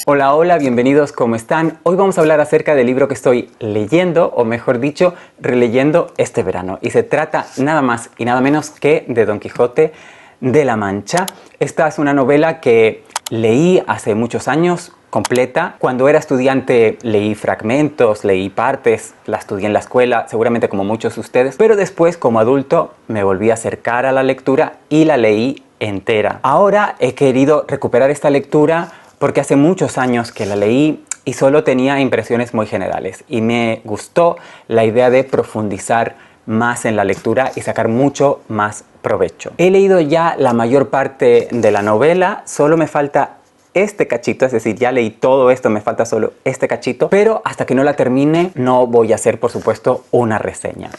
Hola, hola, bienvenidos, ¿cómo están? Hoy vamos a hablar acerca del libro que estoy leyendo, o mejor dicho, releyendo este verano. Y se trata nada más y nada menos que de Don Quijote de la Mancha. Esta es una novela que leí hace muchos años, completa. Cuando era estudiante leí fragmentos, leí partes, la estudié en la escuela, seguramente como muchos de ustedes. Pero después, como adulto, me volví a acercar a la lectura y la leí entera. Ahora he querido recuperar esta lectura porque hace muchos años que la leí y solo tenía impresiones muy generales. Y me gustó la idea de profundizar más en la lectura y sacar mucho más provecho. He leído ya la mayor parte de la novela, solo me falta este cachito, es decir, ya leí todo esto, me falta solo este cachito, pero hasta que no la termine no voy a hacer, por supuesto, una reseña.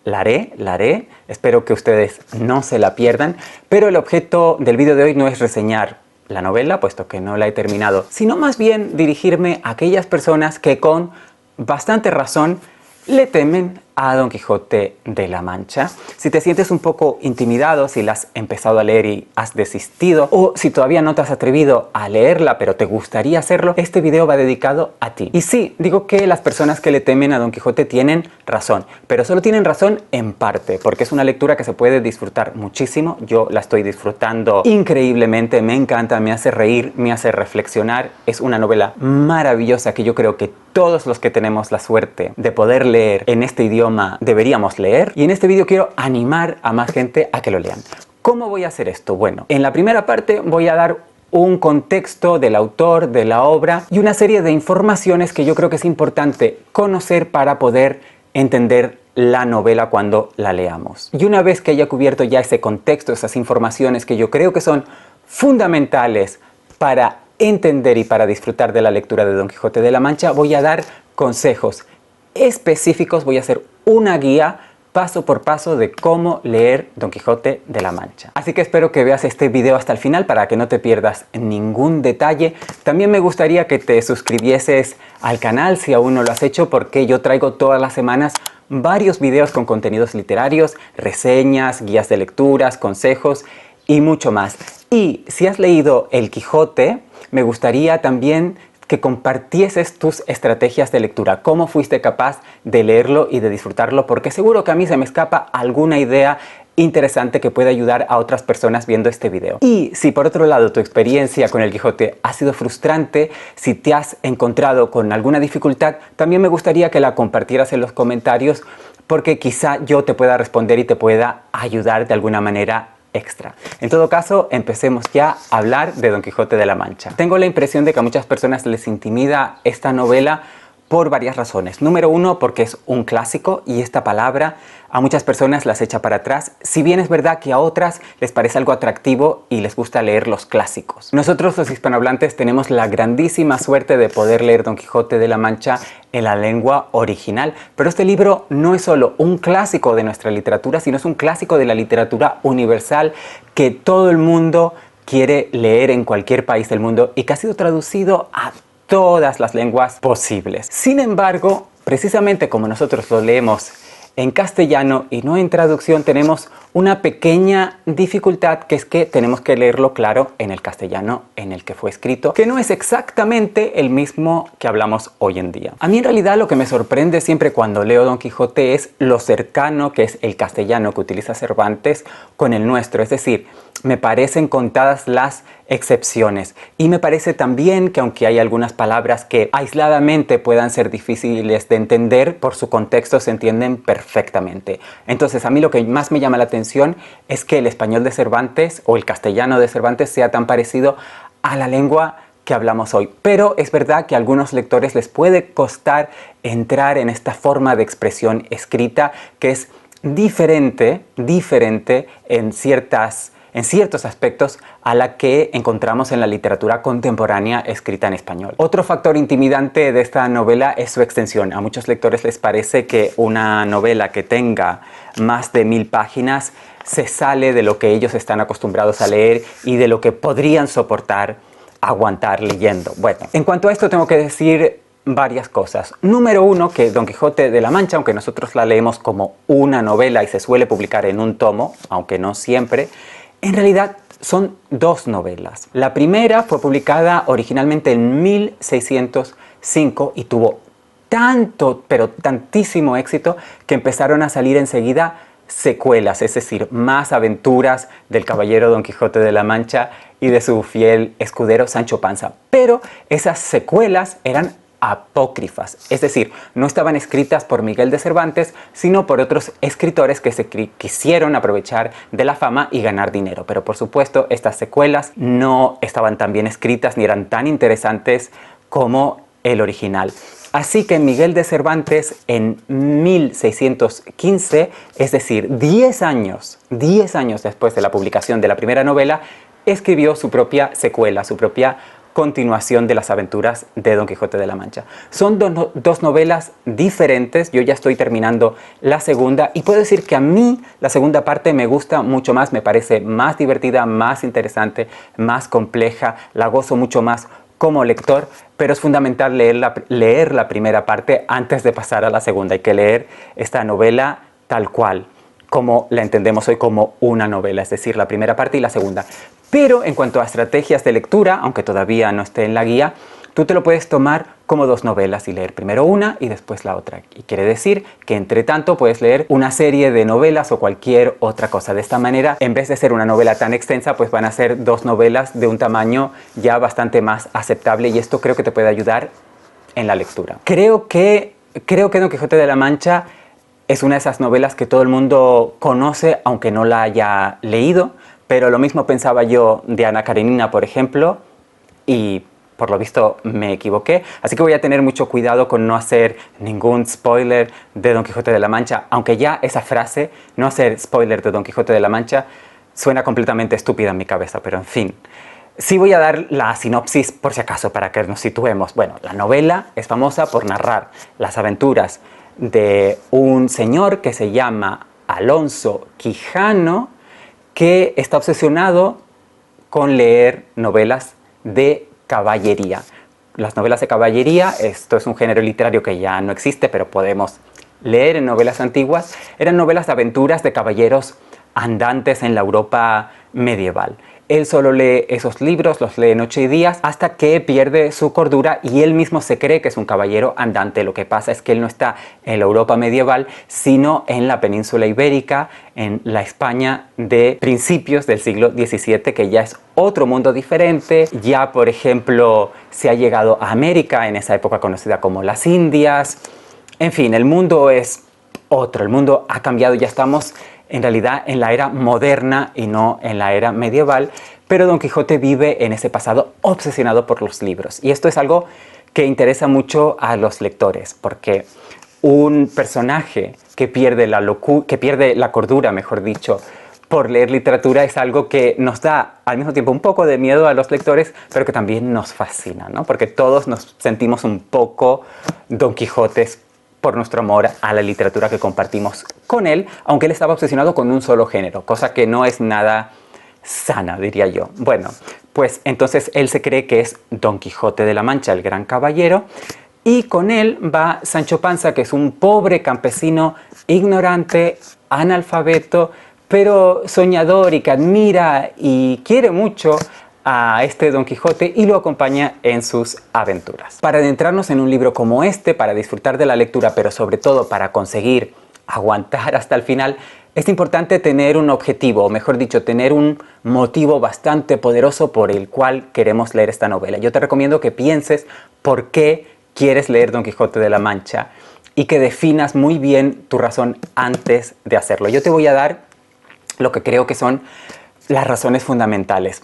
La haré, espero que ustedes no se la pierdan, pero el objeto del vídeo de hoy no es reseñar la novela, puesto que no la he terminado, sino más bien dirigirme a aquellas personas que con bastante razón le temen a Don Quijote de la Mancha. Si te sientes un poco intimidado, si la has empezado a leer y has desistido, o si todavía no te has atrevido a leerla pero te gustaría hacerlo, este video va dedicado a ti. Y sí, digo que las personas que le temen a Don Quijote tienen razón, pero solo tienen razón en parte, porque es una lectura que se puede disfrutar muchísimo. Yo la estoy disfrutando increíblemente, me encanta, me hace reír, me hace reflexionar. Es una novela maravillosa que yo creo que todos los que tenemos la suerte de poder leer en este idioma deberíamos leer, y en este vídeo quiero animar a más gente a que lo lean. ¿Cómo voy a hacer esto? Bueno, en la primera parte voy a dar un contexto del autor, de la obra y una serie de informaciones que yo creo que es importante conocer para poder entender la novela cuando la leamos. Y una vez que haya cubierto ya ese contexto, esas informaciones que yo creo que son fundamentales para entender y para disfrutar de la lectura de Don Quijote de la Mancha, voy a dar consejos específicos, voy a hacer una guía paso por paso de cómo leer Don Quijote de la Mancha. Así que espero que veas este video hasta el final para que no te pierdas ningún detalle. También me gustaría que te suscribieses al canal si aún no lo has hecho, porque yo traigo todas las semanas varios videos con contenidos literarios, reseñas, guías de lecturas, consejos y mucho más. Y si has leído El Quijote, me gustaría también que compartieses tus estrategias de lectura, cómo fuiste capaz de leerlo y de disfrutarlo, porque seguro que a mí se me escapa alguna idea interesante que pueda ayudar a otras personas viendo este video. Y si por otro lado tu experiencia con El Quijote ha sido frustrante, si te has encontrado con alguna dificultad, también me gustaría que la compartieras en los comentarios, porque quizá yo te pueda responder y te pueda ayudar de alguna manera extra. En todo caso, empecemos ya a hablar de Don Quijote de la Mancha. Tengo la impresión de que a muchas personas les intimida esta novela por varias razones. Número uno, porque es un clásico y esta palabra a muchas personas las echa para atrás, si bien es verdad que a otras les parece algo atractivo y les gusta leer los clásicos. Nosotros los hispanohablantes tenemos la grandísima suerte de poder leer Don Quijote de la Mancha en la lengua original, pero este libro no es solo un clásico de nuestra literatura, sino es un clásico de la literatura universal que todo el mundo quiere leer en cualquier país del mundo y que ha sido traducido a todas las lenguas posibles. Sin embargo, precisamente como nosotros lo leemos en castellano y no en traducción, tenemos una pequeña dificultad, que es que tenemos que leerlo claro en el castellano en el que fue escrito, que no es exactamente el mismo que hablamos hoy en día. A mí en realidad lo que me sorprende siempre cuando leo Don Quijote es lo cercano que es el castellano que utiliza Cervantes con el nuestro, es decir, me parecen contadas las excepciones y me parece también que aunque hay algunas palabras que aisladamente puedan ser difíciles de entender, por su contexto se entienden perfectamente. Entonces a mí lo que más me llama la atención es que el español de Cervantes o el castellano de Cervantes sea tan parecido a la lengua que hablamos hoy. Pero es verdad que a algunos lectores les puede costar entrar en esta forma de expresión escrita que es diferente en ciertos aspectos a la que encontramos en la literatura contemporánea escrita en español. Otro factor intimidante de esta novela es su extensión. A muchos lectores les parece que una novela que tenga más de 1000 páginas se sale de lo que ellos están acostumbrados a leer y de lo que podrían soportar aguantar leyendo. Bueno, en cuanto a esto tengo que decir varias cosas. Número uno, que Don Quijote de la Mancha, aunque nosotros la leemos como una novela y se suele publicar en un tomo, aunque no siempre, en realidad son dos novelas. La primera fue publicada originalmente en 1605 y tuvo tanto, pero tantísimo éxito que empezaron a salir enseguida secuelas, es decir, más aventuras del caballero Don Quijote de la Mancha y de su fiel escudero Sancho Panza. Pero esas secuelas eran apócrifas, es decir, no estaban escritas por Miguel de Cervantes, sino por otros escritores que se quisieron aprovechar de la fama y ganar dinero. Pero por supuesto, estas secuelas no estaban tan bien escritas ni eran tan interesantes como el original. Así que Miguel de Cervantes en 1615, es decir, 10 años después de la publicación de la primera novela, escribió su propia secuela, su propia continuación de las aventuras de Don Quijote de la Mancha. Son dos novelas diferentes, yo ya estoy terminando la segunda y puedo decir que a mí la segunda parte me gusta mucho más, me parece más divertida, más interesante, más compleja, la gozo mucho más como lector, pero es fundamental leer la primera parte antes de pasar a la segunda. Hay que leer esta novela tal cual, como la entendemos hoy, como una novela, es decir, la primera parte y la segunda. Pero en cuanto a estrategias de lectura, aunque todavía no esté en la guía, tú te lo puedes tomar como dos novelas y leer primero una y después la otra. Y quiere decir que entre tanto puedes leer una serie de novelas o cualquier otra cosa. De esta manera, en vez de ser una novela tan extensa, pues van a ser dos novelas de un tamaño ya bastante más aceptable y esto creo que te puede ayudar en la lectura. Creo que Don Quijote de la Mancha es una de esas novelas que todo el mundo conoce, aunque no la haya leído, pero lo mismo pensaba yo de Ana Karenina, por ejemplo, y por lo visto me equivoqué, así que voy a tener mucho cuidado con no hacer ningún spoiler de Don Quijote de la Mancha, aunque ya esa frase, no hacer spoiler de Don Quijote de la Mancha, suena completamente estúpida en mi cabeza, pero en fin. Sí voy a dar la sinopsis por si acaso, para que nos situemos. Bueno, la novela es famosa por narrar las aventuras de un señor que se llama Alonso Quijano, que está obsesionado con leer novelas de caballería. Las novelas de caballería, esto es un género literario que ya no existe, pero podemos leer en novelas antiguas, eran novelas de aventuras de caballeros andantes en la Europa medieval. Él solo lee esos libros, los lee noche y día, hasta que pierde su cordura y él mismo se cree que es un caballero andante. Lo que pasa es que él no está en la Europa medieval, sino en la península ibérica, en la España de principios del siglo XVII, que ya es otro mundo diferente. Ya, por ejemplo, se ha llegado a América, en esa época conocida como las Indias. En fin, el mundo es otro, el mundo ha cambiado, ya estamos en realidad en la era moderna y no en la era medieval, pero Don Quijote vive en ese pasado obsesionado por los libros. Y esto es algo que interesa mucho a los lectores, porque un personaje que pierde la cordura, mejor dicho, por leer literatura es algo que nos da al mismo tiempo un poco de miedo a los lectores, pero que también nos fascina, ¿no? Porque todos nos sentimos un poco Don Quijotes por nuestro amor a la literatura que compartimos con él, aunque él estaba obsesionado con un solo género, cosa que no es nada sana, diría yo. Bueno, pues entonces él se cree que es Don Quijote de la Mancha, el gran caballero, y con él va Sancho Panza, que es un pobre campesino ignorante, analfabeto, pero soñador y que admira y quiere mucho a este Don Quijote y lo acompaña en sus aventuras. Para adentrarnos en un libro como este, para disfrutar de la lectura, pero sobre todo para conseguir aguantar hasta el final, es importante tener un objetivo, o mejor dicho, tener un motivo bastante poderoso por el cual queremos leer esta novela. Yo te recomiendo que pienses por qué quieres leer Don Quijote de la Mancha y que definas muy bien tu razón antes de hacerlo. Yo te voy a dar lo que creo que son las razones fundamentales.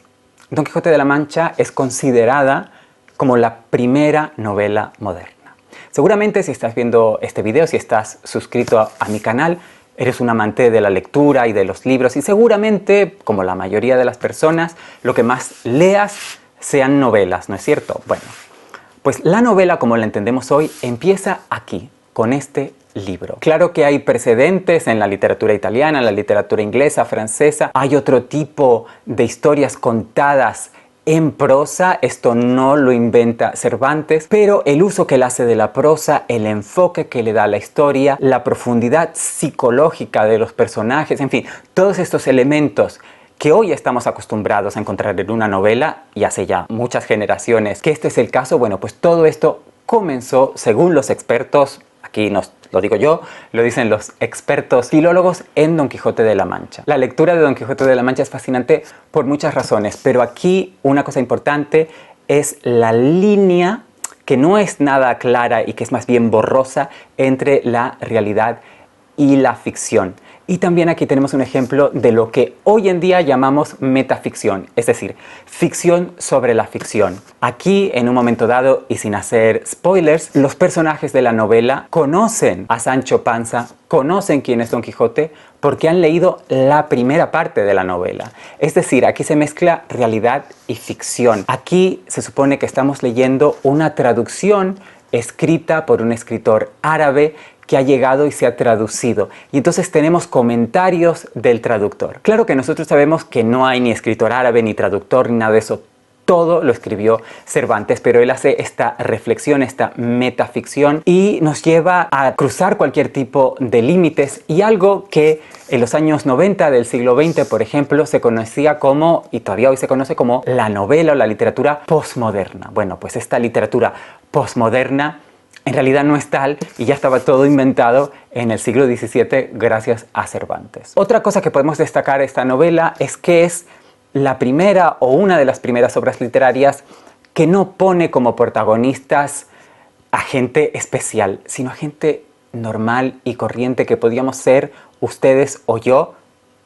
Don Quijote de la Mancha es considerada como la primera novela moderna. Seguramente si estás viendo este video, si estás suscrito a mi canal, eres un amante de la lectura y de los libros y seguramente, como la mayoría de las personas, lo que más leas sean novelas, ¿no es cierto? Bueno, pues la novela como la entendemos hoy empieza aquí, con este libro. Claro que hay precedentes en la literatura italiana, en la literatura inglesa, francesa. Hay otro tipo de historias contadas en prosa. Esto no lo inventa Cervantes, pero el uso que él hace de la prosa, el enfoque que le da a la historia, la profundidad psicológica de los personajes, en fin, todos estos elementos que hoy estamos acostumbrados a encontrar en una novela, y hace ya muchas generaciones que este es el caso, bueno, pues todo esto comenzó, según los expertos, aquí no lo digo yo, lo dicen los expertos filólogos, en Don Quijote de la Mancha. La lectura de Don Quijote de la Mancha es fascinante por muchas razones, pero aquí una cosa importante es la línea que no es nada clara y que es más bien borrosa entre la realidad y la ficción. Y también aquí tenemos un ejemplo de lo que hoy en día llamamos metaficción, es decir, ficción sobre la ficción. Aquí, en un momento dado, y sin hacer spoilers, los personajes de la novela conocen a Sancho Panza, conocen quién es Don Quijote, porque han leído la primera parte de la novela. Es decir, aquí se mezcla realidad y ficción. Aquí se supone que estamos leyendo una traducción escrita por un escritor árabe que ha llegado y se ha traducido. Y entonces tenemos comentarios del traductor. Claro que nosotros sabemos que no hay ni escritor árabe, ni traductor, ni nada de eso. Todo lo escribió Cervantes, pero él hace esta reflexión, esta metaficción, y nos lleva a cruzar cualquier tipo de límites, y algo que en los años 90 del siglo XX, por ejemplo, se conocía como, y todavía hoy se conoce como, la novela o la literatura posmoderna. Bueno, pues esta literatura posmoderna en realidad no es tal, y ya estaba todo inventado en el siglo XVII gracias a Cervantes. Otra cosa que podemos destacar de esta novela es que es la primera o una de las primeras obras literarias que no pone como protagonistas a gente especial, sino a gente normal y corriente que podíamos ser ustedes o yo,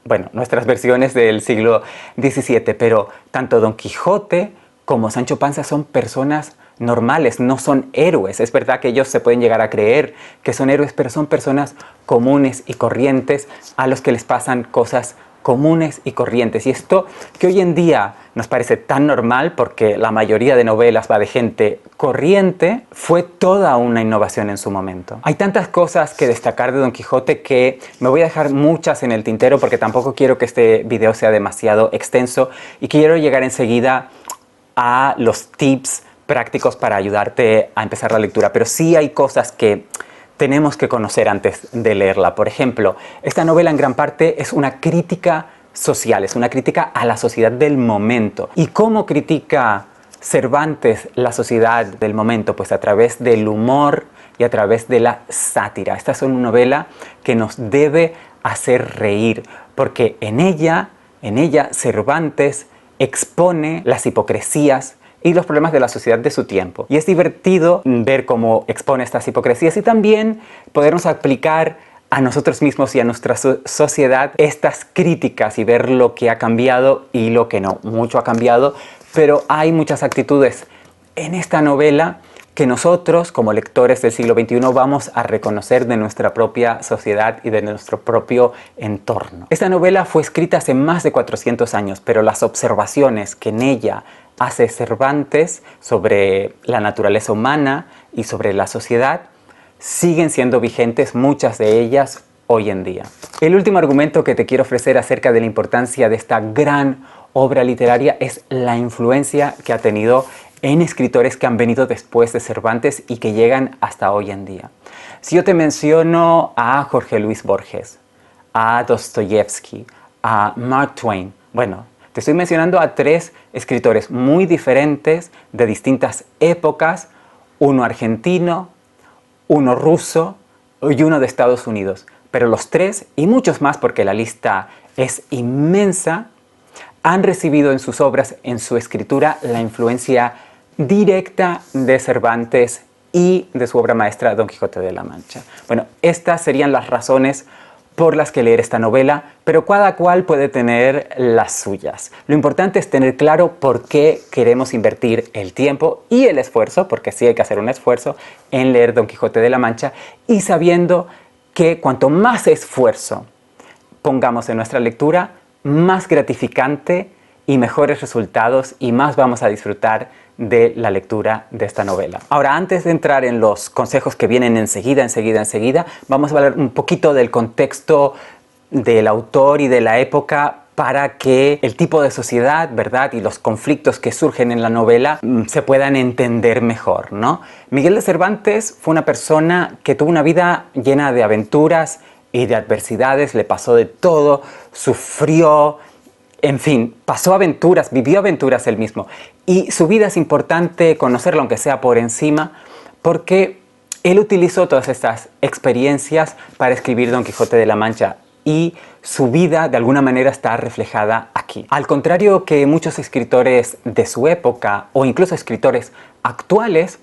bueno, nuestras versiones del siglo XVII, pero tanto Don Quijote como Sancho Panza son personas normales, no son héroes. Es verdad que ellos se pueden llegar a creer que son héroes, pero son personas comunes y corrientes a los que les pasan cosas comunes y corrientes. Y esto que hoy en día nos parece tan normal, porque la mayoría de novelas va de gente corriente, fue toda una innovación en su momento. Hay tantas cosas que destacar de Don Quijote que me voy a dejar muchas en el tintero, porque tampoco quiero que este video sea demasiado extenso, y quiero llegar enseguida a los tips prácticos para ayudarte a empezar la lectura, pero sí hay cosas que tenemos que conocer antes de leerla. Por ejemplo, esta novela en gran parte es una crítica social, es una crítica a la sociedad del momento. ¿Y cómo critica Cervantes la sociedad del momento? Pues a través del humor y a través de la sátira. Esta es una novela que nos debe hacer reír, porque en ella Cervantes expone las hipocresías y los problemas de la sociedad de su tiempo. Y es divertido ver cómo expone estas hipocresías y también podernos aplicar a nosotros mismos y a nuestra sociedad estas críticas y ver lo que ha cambiado y lo que no. Mucho ha cambiado, pero hay muchas actitudes en esta novela que nosotros, como lectores del siglo XXI, vamos a reconocer de nuestra propia sociedad y de nuestro propio entorno. Esta novela fue escrita hace más de 400 años, pero las observaciones que en ella hace Cervantes sobre la naturaleza humana y sobre la sociedad siguen siendo vigentes, muchas de ellas hoy en día. El último argumento que te quiero ofrecer acerca de la importancia de esta gran obra literaria es la influencia que ha tenido en escritores que han venido después de Cervantes y que llegan hasta hoy en día. Si yo te menciono a Jorge Luis Borges, a Dostoyevsky, a Mark Twain, bueno, te estoy mencionando a tres escritores muy diferentes de distintas épocas, uno argentino, uno ruso y uno de Estados Unidos. Pero los tres, y muchos más porque la lista es inmensa, han recibido en sus obras, en su escritura, la influencia directa de Cervantes y de su obra maestra Don Quijote de la Mancha. Bueno, estas serían las razones por las que leer esta novela, pero cada cual puede tener las suyas. Lo importante es tener claro por qué queremos invertir el tiempo y el esfuerzo, porque sí hay que hacer un esfuerzo en leer Don Quijote de la Mancha, y sabiendo que cuanto más esfuerzo pongamos en nuestra lectura, más gratificante y mejores resultados y más vamos a disfrutar de la lectura de esta novela. Ahora, antes de entrar en los consejos que vienen enseguida, vamos a hablar un poquito del contexto del autor y de la época para que el tipo de sociedad, ¿verdad?, y los conflictos que surgen en la novela se puedan entender mejor, ¿no? Miguel de Cervantes fue una persona que tuvo una vida llena de aventuras y de adversidades, le pasó de todo, sufrió, En fin, pasó aventuras, vivió aventuras él mismo. Y su vida es importante conocerla, aunque sea por encima, porque él utilizó todas estas experiencias para escribir Don Quijote de la Mancha. Y su vida de alguna manera está reflejada aquí. Al contrario que muchos escritores de su época o incluso escritores actuales,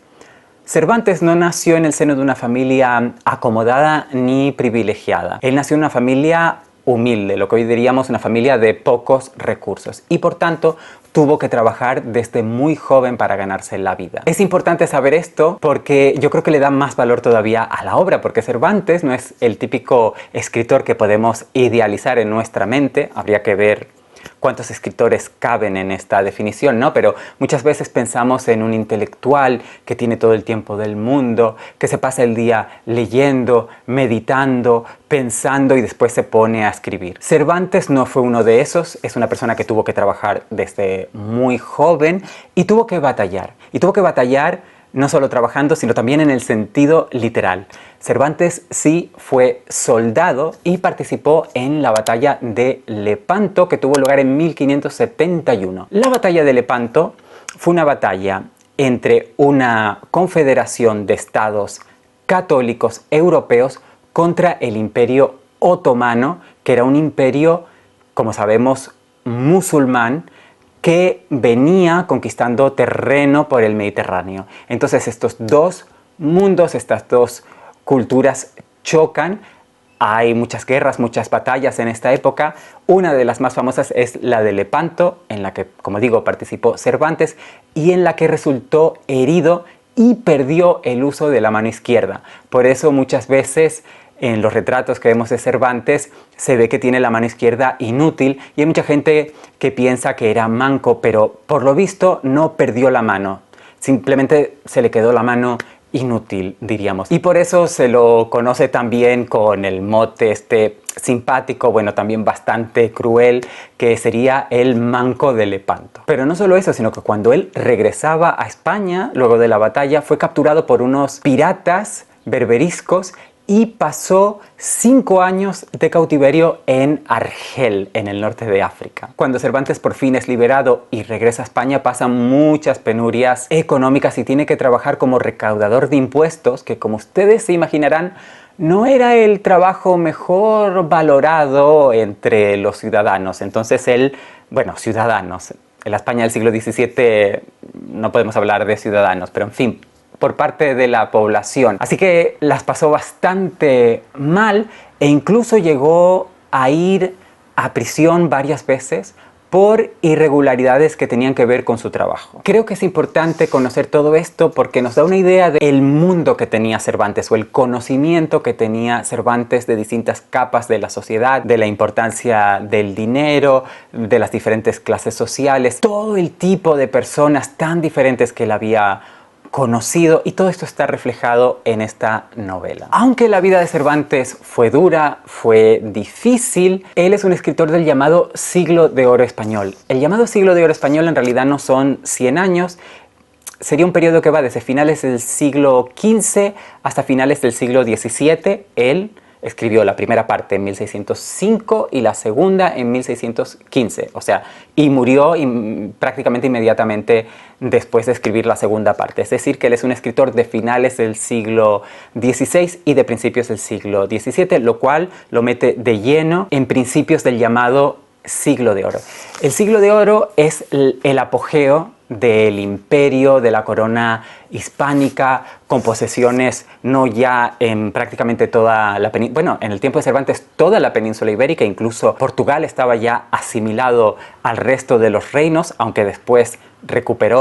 Cervantes no nació en el seno de una familia acomodada ni privilegiada. Él nació en una familia humilde, lo que hoy diríamos una familia de pocos recursos, y por tanto tuvo que trabajar desde muy joven para ganarse la vida. Es importante saber esto porque yo creo que le da más valor todavía a la obra, porque Cervantes no es el típico escritor que podemos idealizar en nuestra mente. Habría que ver cuántos escritores caben en esta definición, ¿no? Pero muchas veces pensamos en un intelectual que tiene todo el tiempo del mundo, que se pasa el día leyendo, meditando, pensando y después se pone a escribir. Cervantes no fue uno de esos, es una persona que tuvo que trabajar desde muy joven y tuvo que batallar. Y tuvo que batallar no solo trabajando, sino también en el sentido literal. Cervantes sí fue soldado y participó en la batalla de Lepanto, que tuvo lugar en 1571. La batalla de Lepanto fue una batalla entre una confederación de estados católicos europeos contra el Imperio Otomano, que era un imperio, como sabemos, musulmán, que venía conquistando terreno por el Mediterráneo. Entonces estos dos mundos, estas dos culturas chocan. Hay muchas guerras, muchas batallas en esta época. Una de las más famosas es la de Lepanto, en la que, como digo, participó Cervantes y en la que resultó herido y perdió el uso de la mano izquierda. Por eso muchas veces en los retratos que vemos de Cervantes se ve que tiene la mano izquierda inútil y hay mucha gente que piensa que era manco, pero por lo visto no perdió la mano, simplemente se le quedó la mano inútil, diríamos. Y por eso se lo conoce también con el mote este simpático, bueno, también bastante cruel, que sería el manco de Lepanto. Pero no solo eso, sino que cuando él regresaba a España, luego de la batalla, fue capturado por unos piratas berberiscos y pasó 5 años de cautiverio en Argel, en el norte de África. Cuando Cervantes por fin es liberado y regresa a España, pasan muchas penurias económicas y tiene que trabajar como recaudador de impuestos, que como ustedes se imaginarán, no era el trabajo mejor valorado entre los ciudadanos. Entonces él, bueno, ciudadanos, en la España del siglo XVII no podemos hablar de ciudadanos, pero en fin, por parte de la población. Así que las pasó bastante mal e incluso llegó a ir a prisión varias veces por irregularidades que tenían que ver con su trabajo. Creo que es importante conocer todo esto porque nos da una idea del mundo que tenía Cervantes o el conocimiento que tenía Cervantes de distintas capas de la sociedad, de la importancia del dinero, de las diferentes clases sociales, todo el tipo de personas tan diferentes que él había conocido, y todo esto está reflejado en esta novela. Aunque la vida de Cervantes fue dura, fue difícil, él es un escritor del llamado Siglo de Oro Español. El llamado Siglo de Oro Español en realidad no son 100 años, sería un periodo que va desde finales del siglo XV hasta finales del siglo XVII. Él escribió la primera parte en 1605 y la segunda en 1615, o sea, y murió prácticamente inmediatamente después de escribir la segunda parte. Es decir, que él es un escritor de finales del siglo XVI y de principios del siglo XVII, lo cual lo mete de lleno en principios del llamado Siglo de Oro. El Siglo de Oro es el apogeo del imperio, de la corona hispánica, con posesiones no ya en prácticamente toda la península, bueno, en el tiempo de Cervantes toda la península ibérica, incluso Portugal estaba ya asimilado al resto de los reinos, aunque después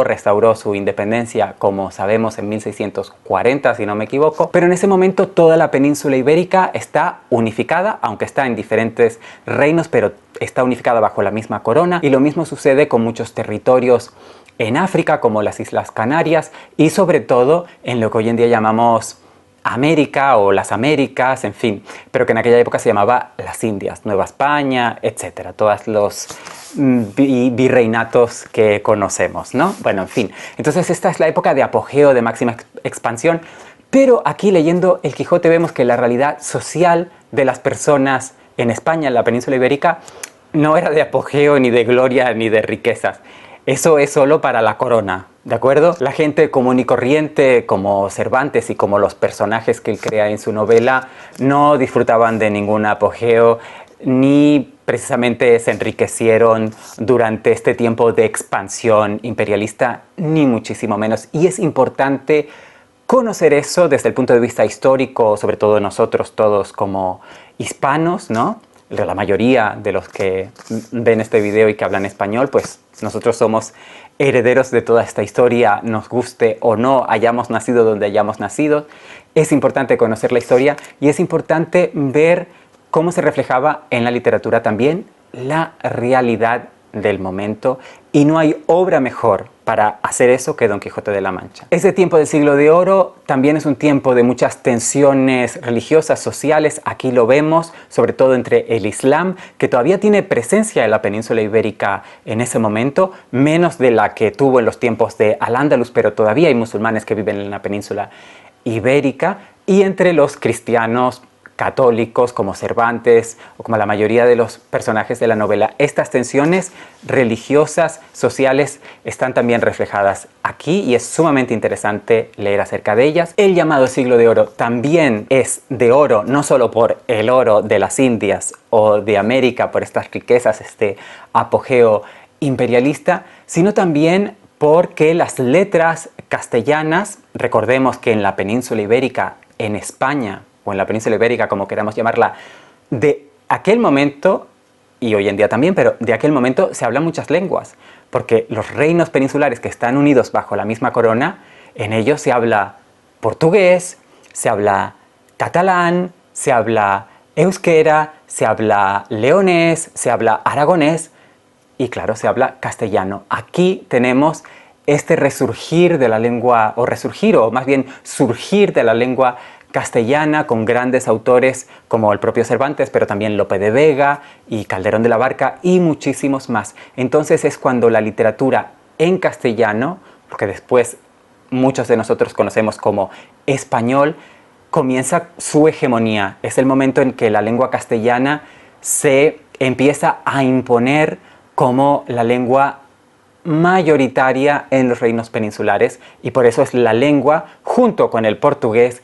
restauró su independencia, como sabemos, en 1640, si no me equivoco. Pero en ese momento toda la península ibérica está unificada, aunque está en diferentes reinos, pero está unificada bajo la misma corona. Y lo mismo sucede con muchos territorios en África, como las Islas Canarias, y sobre todo en lo que hoy en día llamamos América o las Américas, en fin, pero que en aquella época se llamaba las Indias, Nueva España, etcétera, todos los virreinatos que conocemos, ¿no? Bueno, en fin, entonces esta es la época de apogeo, de máxima expansión, pero aquí leyendo el Quijote vemos que la realidad social de las personas en España, en la península ibérica, no era de apogeo, ni de gloria, ni de riquezas. Eso es solo para la corona, ¿de acuerdo? La gente común y corriente, como Cervantes y como los personajes que él crea en su novela, no disfrutaban de ningún apogeo, ni precisamente se enriquecieron durante este tiempo de expansión imperialista, ni muchísimo menos. Y es importante conocer eso desde el punto de vista histórico, sobre todo nosotros todos como hispanos, ¿no? La mayoría de los que ven este video y que hablan español, pues nosotros somos herederos de toda esta historia, nos guste o no, hayamos nacido donde hayamos nacido. Es importante conocer la historia y es importante ver cómo se reflejaba en la literatura también la realidad del momento, y no hay obra mejor para hacer eso que Don Quijote de la Mancha. Ese tiempo del Siglo de Oro también es un tiempo de muchas tensiones religiosas, sociales. Aquí lo vemos, sobre todo entre el Islam, que todavía tiene presencia en la península ibérica en ese momento, menos de la que tuvo en los tiempos de Al-Ándalus, pero todavía hay musulmanes que viven en la península ibérica, y entre los cristianos católicos como Cervantes o como la mayoría de los personajes de la novela. Estas tensiones religiosas, sociales, están también reflejadas aquí y es sumamente interesante leer acerca de ellas. El llamado Siglo de Oro también es de oro, no solo por el oro de las Indias o de América, por estas riquezas, este apogeo imperialista, sino también porque las letras castellanas, recordemos que en la península ibérica, en España, o en la península ibérica, como queramos llamarla, de aquel momento, y hoy en día también, pero de aquel momento se hablan muchas lenguas, porque los reinos peninsulares que están unidos bajo la misma corona, en ellos se habla portugués, se habla catalán, se habla euskera, se habla leonés, se habla aragonés y claro, se habla castellano. Aquí tenemos este resurgir de la lengua, o resurgir, o más bien surgir de la lengua castellana con grandes autores como el propio Cervantes, pero también Lope de Vega y Calderón de la Barca y muchísimos más. Entonces es cuando la literatura en castellano, lo que después muchos de nosotros conocemos como español, comienza su hegemonía. Es el momento en que la lengua castellana se empieza a imponer como la lengua mayoritaria en los reinos peninsulares, y por eso es la lengua, junto con el portugués,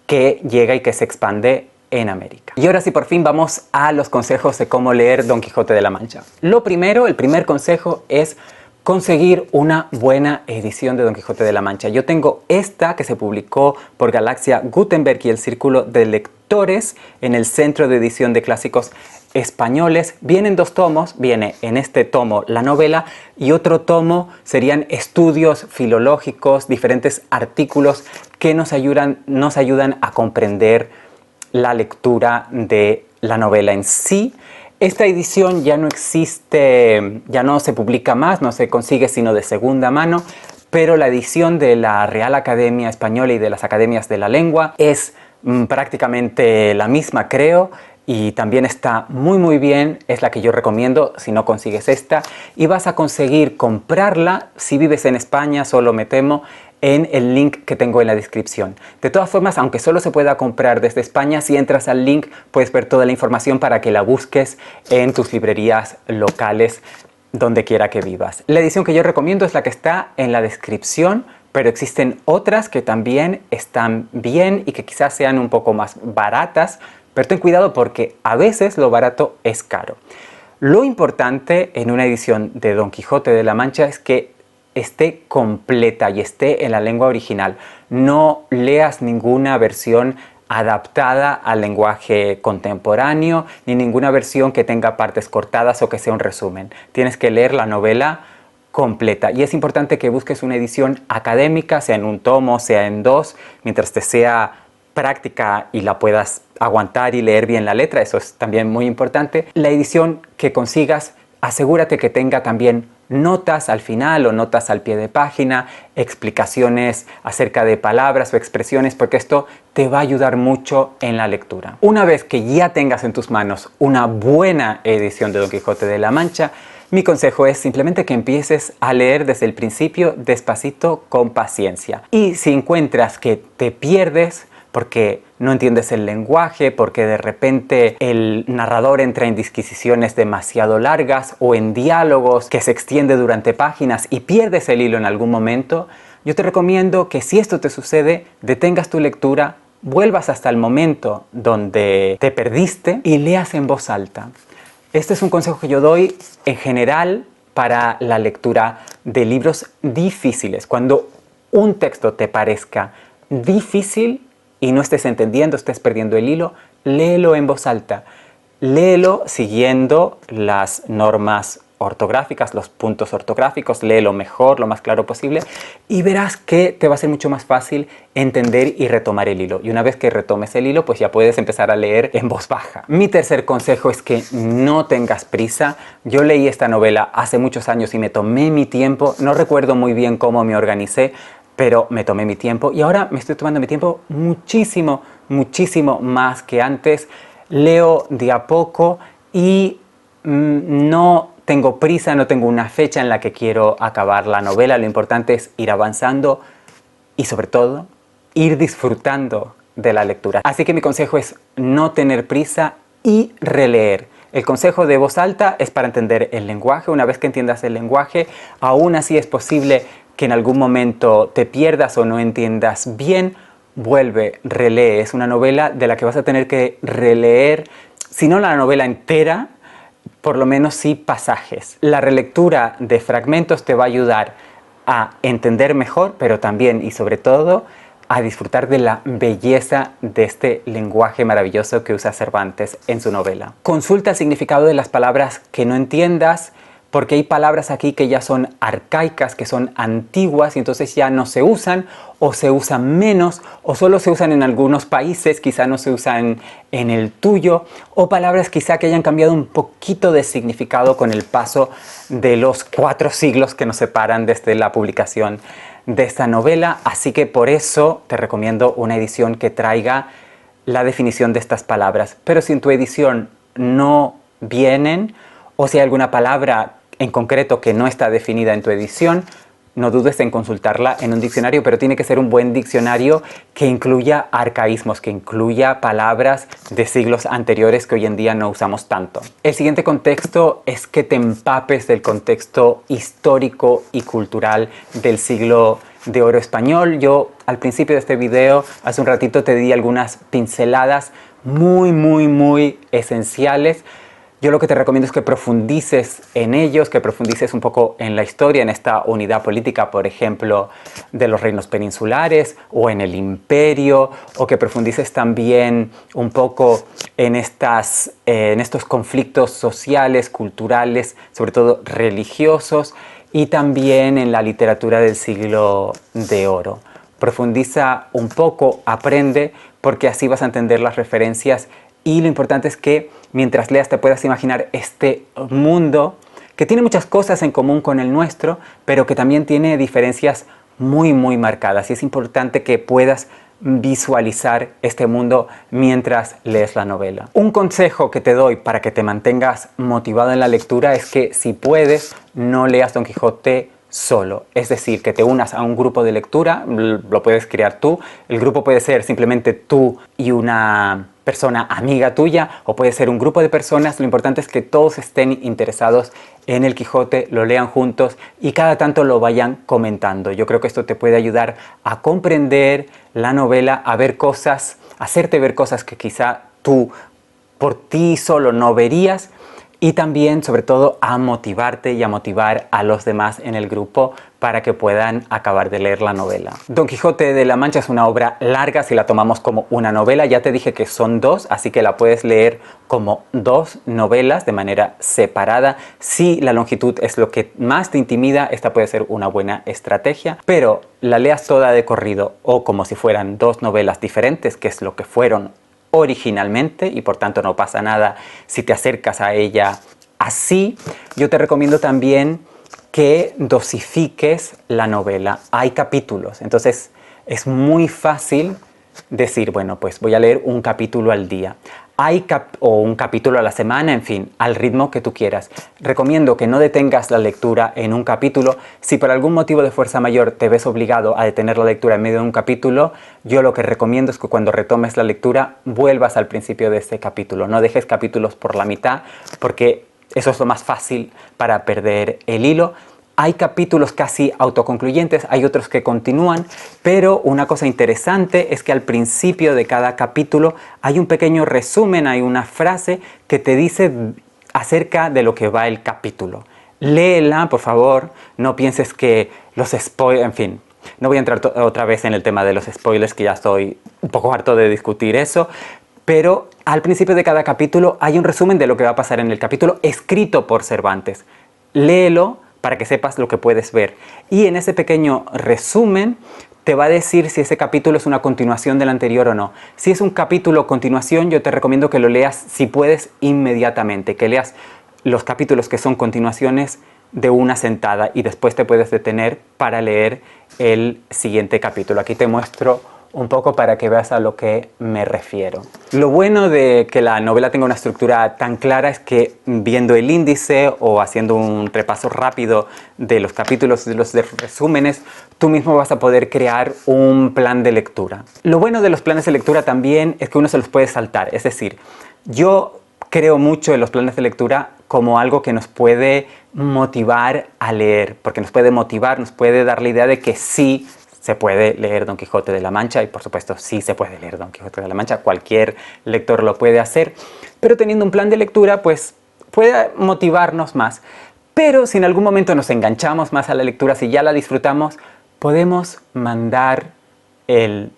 que llega y que se expande en América. Y ahora sí, por fin vamos a los consejos de cómo leer Don Quijote de la Mancha. Lo primero, el primer consejo es conseguir una buena edición de Don Quijote de la Mancha. Yo tengo esta que se publicó por Galaxia Gutenberg y el Círculo de Lectores en el Centro de Edición de Clásicos Españoles. Vienen dos tomos, viene en este tomo la novela y otro tomo serían estudios filológicos, diferentes artículos que nos ayudan a comprender la lectura de la novela en sí. Esta edición ya no existe, ya no se publica más, no se consigue sino de segunda mano, pero la edición de la Real Academia Española y de las Academias de la Lengua es prácticamente la misma, creo, y también está muy bien, es la que yo recomiendo si no consigues esta, y vas a conseguir comprarla si vives en España, solo me temo, en el link que tengo en la descripción. De todas formas, aunque solo se pueda comprar desde España, si entras al link puedes ver toda la información para que la busques en tus librerías locales donde quiera que vivas. La edición que yo recomiendo es la que está en la descripción, pero existen otras que también están bien y que quizás sean un poco más baratas, pero ten cuidado porque a veces lo barato es caro. Lo importante en una edición de Don Quijote de la Mancha es que esté completa y esté en la lengua original. No leas ninguna versión adaptada al lenguaje contemporáneo, ni ninguna versión que tenga partes cortadas o que sea un resumen. Tienes que leer la novela completa y es importante que busques una edición académica, sea en un tomo, sea en dos, mientras te sea práctica y la puedas aguantar y leer bien la letra. Eso es también muy importante. La edición que consigas, asegúrate que tenga también notas al final o notas al pie de página, explicaciones acerca de palabras o expresiones, porque esto te va a ayudar mucho en la lectura. Una vez que ya tengas en tus manos una buena edición de Don Quijote de la Mancha, mi consejo es simplemente que empieces a leer desde el principio, despacito, con paciencia. Y si encuentras que te pierdes, porque no entiendes el lenguaje, porque de repente el narrador entra en disquisiciones demasiado largas o en diálogos que se extiende durante páginas y pierdes el hilo en algún momento, yo te recomiendo que si esto te sucede, detengas tu lectura, vuelvas hasta el momento donde te perdiste y leas en voz alta. Este es un consejo que yo doy en general para la lectura de libros difíciles. Cuando un texto te parezca difícil y no estés entendiendo, estés perdiendo el hilo, léelo en voz alta. Léelo siguiendo las normas ortográficas, los puntos ortográficos, léelo mejor, lo más claro posible y verás que te va a ser mucho más fácil entender y retomar el hilo. Y una vez que retomes el hilo, pues ya puedes empezar a leer en voz baja. Mi tercer consejo es que no tengas prisa. Yo leí esta novela hace muchos años y me tomé mi tiempo. No recuerdo muy bien cómo me organicé, pero me tomé mi tiempo y ahora me estoy tomando mi tiempo muchísimo, muchísimo más que antes. Leo de a poco y no tengo prisa, no tengo una fecha en la que quiero acabar la novela. Lo importante es ir avanzando y sobre todo ir disfrutando de la lectura. Así que mi consejo es no tener prisa y releer. El consejo de voz alta es para entender el lenguaje. Una vez que entiendas el lenguaje, aún así es posible que en algún momento te pierdas o no entiendas bien. Vuelve, relee. Es una novela de la que vas a tener que releer, si no la novela entera, por lo menos sí pasajes. La relectura de fragmentos te va a ayudar a entender mejor, pero también y sobre todo a disfrutar de la belleza de este lenguaje maravilloso que usa Cervantes en su novela. Consulta el significado de las palabras que no entiendas, porque hay palabras aquí que ya son arcaicas, que son antiguas y entonces ya no se usan o se usan menos o solo se usan en algunos países, quizá no se usan en el tuyo, o palabras quizá que hayan cambiado un poquito de significado con el paso de los 4 siglos que nos separan desde la publicación de esta novela. Así que por eso te recomiendo una edición que traiga la definición de estas palabras. Pero si en tu edición no vienen o si hay alguna palabra en concreto que no está definida en tu edición, no dudes en consultarla en un diccionario, pero tiene que ser un buen diccionario que incluya arcaísmos, que incluya palabras de siglos anteriores que hoy en día no usamos tanto. El siguiente contexto es que te empapes del contexto histórico y cultural del siglo de oro español. Yo al principio de este video, hace un ratito te di algunas pinceladas muy esenciales. Yo lo que te recomiendo es que profundices en ellos, que profundices un poco en la historia, en esta unidad política, por ejemplo, de los reinos peninsulares o en el imperio, o que profundices también un poco en estos conflictos sociales, culturales, sobre todo religiosos, y también en la literatura del siglo de oro. Profundiza un poco, aprende, porque así vas a entender las referencias y lo importante es que mientras leas te puedas imaginar este mundo que tiene muchas cosas en común con el nuestro, pero que también tiene diferencias muy marcadas. Y es importante que puedas visualizar este mundo mientras lees la novela. Un consejo que te doy para que te mantengas motivado en la lectura es que si puedes, no leas Don Quijote solo, es decir, que te unas a un grupo de lectura, lo puedes crear tú. El grupo puede ser simplemente tú y una persona amiga tuya, o puede ser un grupo de personas. Lo importante es que todos estén interesados en el Quijote, lo lean juntos y cada tanto lo vayan comentando. Yo creo que esto te puede ayudar a comprender la novela, a ver cosas, hacerte ver cosas que quizá tú por ti solo no verías, y también, sobre todo, a motivarte y a motivar a los demás en el grupo para que puedan acabar de leer la novela. Don Quijote de la Mancha es una obra larga si la tomamos como una novela. Ya te dije que son 2, así que la puedes leer como 2 novelas de manera separada. Si la longitud es lo que más te intimida, esta puede ser una buena estrategia, pero la leas toda de corrido o como si fueran 2 novelas diferentes, que es lo que fueron originalmente, y por tanto no pasa nada si te acercas a ella así. Yo te recomiendo también que dosifiques la novela. Hay capítulos, entonces es muy fácil decir, bueno, pues voy a leer un capítulo al día. o un capítulo a la semana, en fin, al ritmo que tú quieras. Recomiendo que no detengas la lectura en un capítulo. Si por algún motivo de fuerza mayor te ves obligado a detener la lectura en medio de un capítulo, yo lo que recomiendo es que cuando retomes la lectura vuelvas al principio de este capítulo. No dejes capítulos por la mitad, porque eso es lo más fácil para perder el hilo. Hay capítulos casi autoconcluyentes, hay otros que continúan, pero una cosa interesante es que al principio de cada capítulo hay un pequeño resumen, hay una frase que te dice acerca de lo que va el capítulo. Léela, por favor, no pienses que los spoilers, en fin, no voy a entrar otra vez en el tema de los spoilers, que ya estoy un poco harto de discutir eso, pero al principio de cada capítulo hay un resumen de lo que va a pasar en el capítulo escrito por Cervantes. Léelo para que sepas lo que puedes ver. Y en ese pequeño resumen te va a decir si ese capítulo es una continuación del anterior o no. Si es un capítulo continuación, yo te recomiendo que lo leas, si puedes, inmediatamente. Que leas los capítulos que son continuaciones de una sentada y después te puedes detener para leer el siguiente capítulo. Aquí te muestro un poco para que veas a lo que me refiero. Lo bueno de que la novela tenga una estructura tan clara es que viendo el índice o haciendo un repaso rápido de los capítulos, de los resúmenes, tú mismo vas a poder crear un plan de lectura. Lo bueno de los planes de lectura también es que uno se los puede saltar. Es decir, yo creo mucho en los planes de lectura como algo que nos puede motivar a leer, porque nos puede motivar, nos puede dar la idea de que sí se puede leer Don Quijote de la Mancha, y por supuesto sí se puede leer Don Quijote de la Mancha, cualquier lector lo puede hacer, pero teniendo un plan de lectura pues puede motivarnos más. Pero si en algún momento nos enganchamos más a la lectura, si ya la disfrutamos, podemos mandar el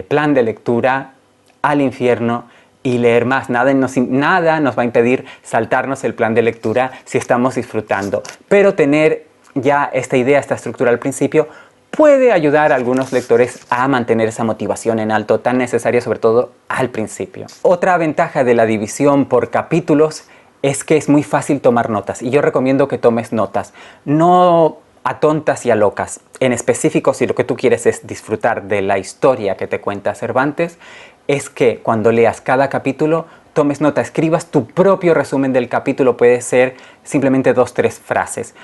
plan de lectura al infierno y leer más. Nada nos va a impedir saltarnos el plan de lectura si estamos disfrutando. Pero tener ya esta idea, esta estructura al principio, puede ayudar a algunos lectores a mantener esa motivación en alto tan necesaria, sobre todo al principio. Otra ventaja de la división por capítulos es que es muy fácil tomar notas, y yo recomiendo que tomes notas, no a tontas y a locas. En específico, si lo que tú quieres es disfrutar de la historia que te cuenta Cervantes, es que cuando leas cada capítulo tomes nota, escribas tu propio resumen del capítulo, puede ser simplemente 2 o 3 frases.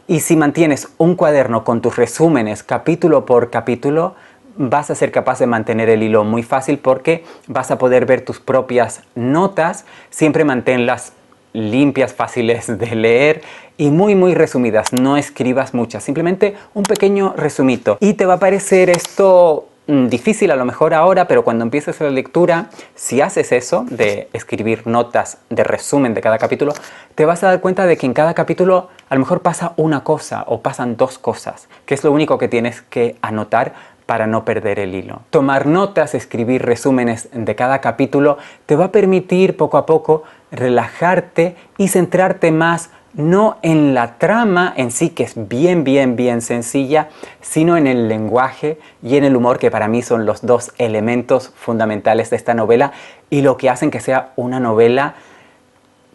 Y si mantienes un cuaderno con tus resúmenes capítulo por capítulo, vas a ser capaz de mantener el hilo muy fácil, porque vas a poder ver tus propias notas. Siempre manténlas limpias, fáciles de leer y muy resumidas. No escribas muchas, simplemente un pequeño resumito. Y te va a parecer esto difícil a lo mejor ahora, pero cuando empieces la lectura, si haces eso de escribir notas de resumen de cada capítulo, te vas a dar cuenta de que en cada capítulo a lo mejor pasa una cosa o pasan 2 cosas, que es lo único que tienes que anotar para no perder el hilo. Tomar notas, escribir resúmenes de cada capítulo te va a permitir poco a poco relajarte y centrarte más no en la trama en sí, que es bien sencilla, sino en el lenguaje y en el humor, que para mí son los 2 elementos fundamentales de esta novela y lo que hacen que sea una novela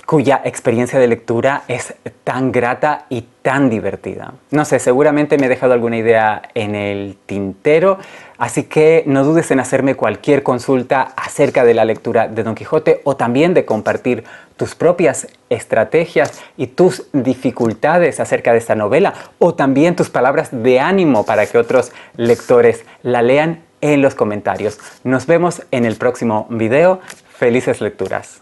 cuya experiencia de lectura es tan grata y tan divertida. No sé, seguramente me he dejado alguna idea en el tintero, así que no dudes en hacerme cualquier consulta acerca de la lectura de Don Quijote, o también de compartir tus propias estrategias y tus dificultades acerca de esta novela, o también tus palabras de ánimo para que otros lectores la lean en los comentarios. Nos vemos en el próximo video. Felices lecturas.